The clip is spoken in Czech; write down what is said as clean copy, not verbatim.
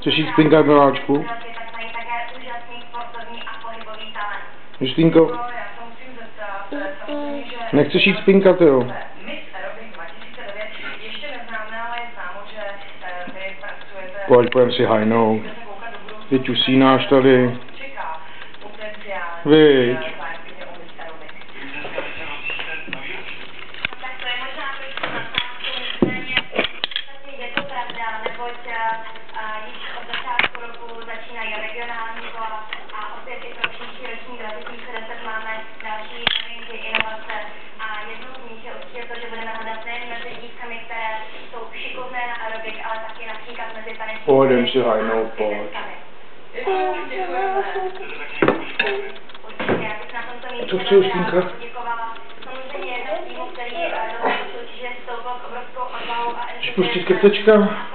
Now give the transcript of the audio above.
Chceš jít spinkat miláčku? Justýnko? Nechceš jít spinkat, jo? Pojď, půjdem si hajnout. Teď usínáš tady. Viď. Půjdem si hajnout, pojď. Co chci už pinkat? Chci pustit krtečka?